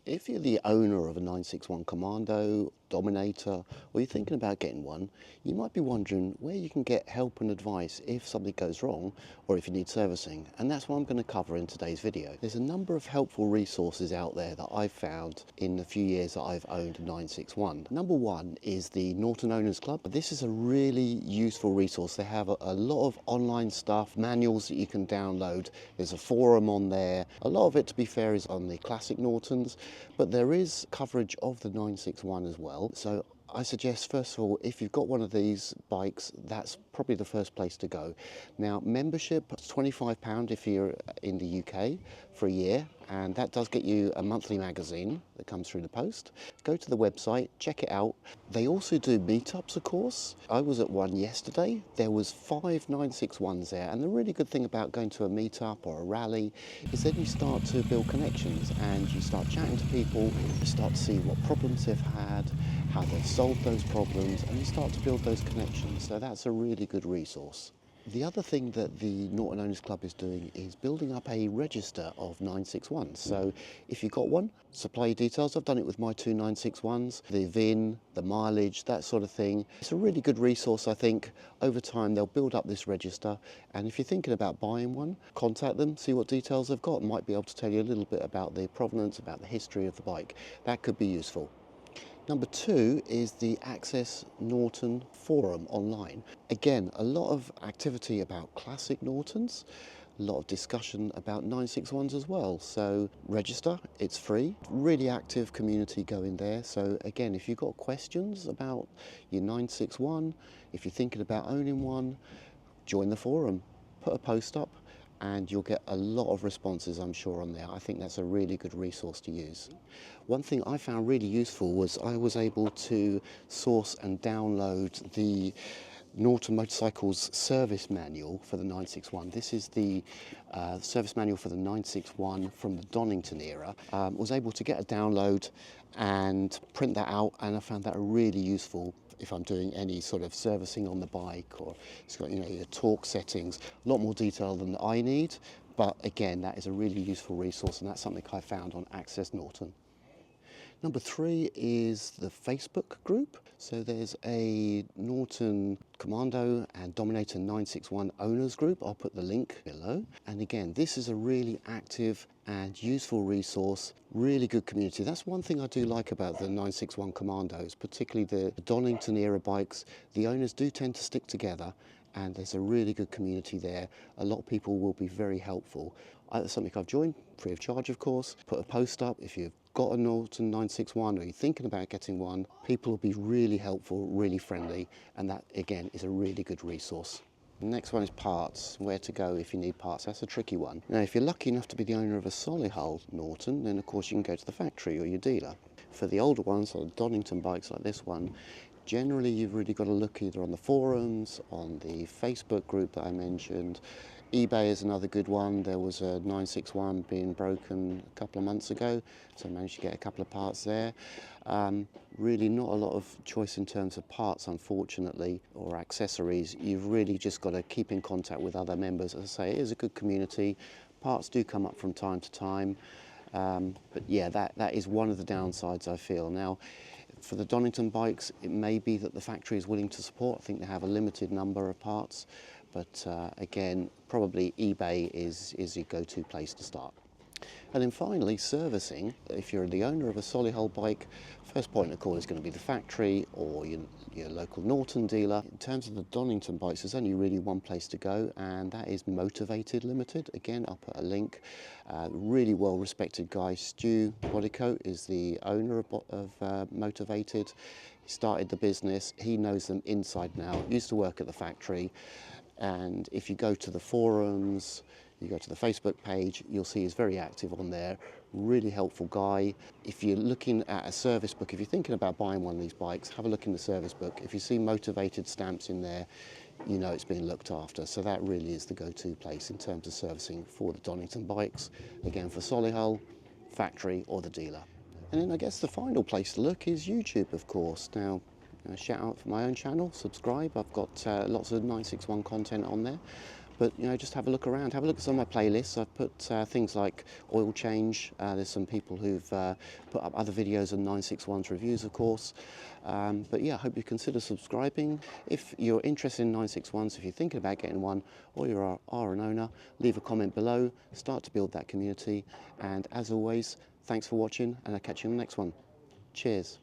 If you're the owner of a 961 Commando, Dominator, or you're thinking about getting one, you might be wondering where you can get help and advice if something goes wrong or if you need servicing. And that's what I'm going to cover in today's video. There's a number of helpful resources out there that I've found in the few years that I've owned a 961. Number one is the Norton Owners Club. This is a really useful resource. They have a lot of online stuff, manuals that you can download. There's a forum on there. A lot of it, to be fair, is on the classic Nortons, but there is coverage of the 961 as well. So I suggest, first of all, if you've got one of these bikes, that's probably the first place to go. Now, membership is £25 if you're in the UK for a year, and that does get you a monthly magazine that comes through the post. Go to the website, check it out. They also do meetups, of course. I was at one yesterday. There was 5 961s there, and the really good thing about going to a meetup or a rally is then you start to build connections and you start chatting to people, you start to see what problems they've had, how they've solved those problems, and you start to build those connections. So that's a really good resource. The other thing that the Norton Owners Club is doing is building up a register of 961s. So if you've got one, supply your details. I've done it with my two 961s, the VIN, the mileage, that sort of thing. It's a really good resource, I think. Over time, they'll build up this register. And if you're thinking about buying one, contact them, see what details they've got. Might be able to tell you a little bit about the provenance, about the history of the bike. That could be useful. Number two is the Access Norton forum online. Again, a lot of activity about classic Nortons, a lot of discussion about 961s as well. So register, it's free, really active community going there. So again, if you've got questions about your 961, if you're thinking about owning one, join the forum, put a post up, and you'll get a lot of responses, I'm sure, on there. I think that's a really good resource to use. One thing I found really useful was I was able to source and download the Norton Motorcycles service manual for the 961. This is the service manual for the 961 from the Donington era. Was able to get a download and print that out, and I found that really useful if I'm doing any sort of servicing on the bike, or it's got, you know, your torque settings, a lot more detail than I need. But again, that is a really useful resource, and that's something I found on Access Norton. Number three is the Facebook group. So there's a Norton Commando and Dominator 961 owners group. I'll put the link below. And again, this is a really active and useful resource, really good community. That's one thing I do like about the 961 Commandos, particularly the Donington era bikes. The owners do tend to stick together, and there's a really good community there. A lot of people will be very helpful. That's something I've joined, free of charge, of course. Put a post up if you've got a Norton 961 or you're thinking about getting one. People will be really helpful, really friendly, and that again is a really good resource. The next one is parts, where to go if you need parts. That's a tricky one. Now, if you're lucky enough to be the owner of a solid hull Norton, then of course you can go to the factory or your dealer. For the older ones, or Donington bikes like this one, generally you've really got to look either on the forums, on the Facebook group that I mentioned. eBay is another good one. There was a 961 being broken a couple of months ago, so I managed to get a couple of parts there. Really not a lot of choice in terms of parts, unfortunately, or accessories. You've really just got to keep in contact with other members. As I say, it is a good community. Parts do come up from time to time. But yeah, that is one of the downsides, I feel. Now, for the Donington bikes, it may be that the factory is willing to support. I think they have a limited number of parts, but again, probably eBay is your go-to place to start. And then finally, servicing. If you're the owner of a solid hull bike, first point of call is going to be the factory or your local Norton dealer. In terms of the Donington bikes, there's only really one place to go, and that is Motivated Limited. Again, I'll put a link. Really well-respected guy, Stu Bodycoat, is the owner of Motivated. He started the business. He knows them inside and out. Used to work at the factory. And if you go to the forums, you go to the Facebook page, you'll see he's very active on there. Really helpful guy. If you're looking at a service book, if you're thinking about buying one of these bikes, have a look in the service book. If you see Motivated stamps in there, you know it's being looked after. So that really is the go-to place in terms of servicing for the Donington bikes. Again, for Solihull, factory or the dealer. And then I guess the final place to look is YouTube, of course. Now, shout out for my own channel, subscribe. I've got lots of 961 content on there. But just have a look around, have a look at some of my playlists. I've put things like oil change. There's some people who've put up other videos on 961's reviews, of course. But yeah, I hope you consider subscribing. If you're interested in 961s, if you're thinking about getting one, or you are an owner, leave a comment below, start to build that community. And as always, thanks for watching, and I'll catch you in the next one. Cheers.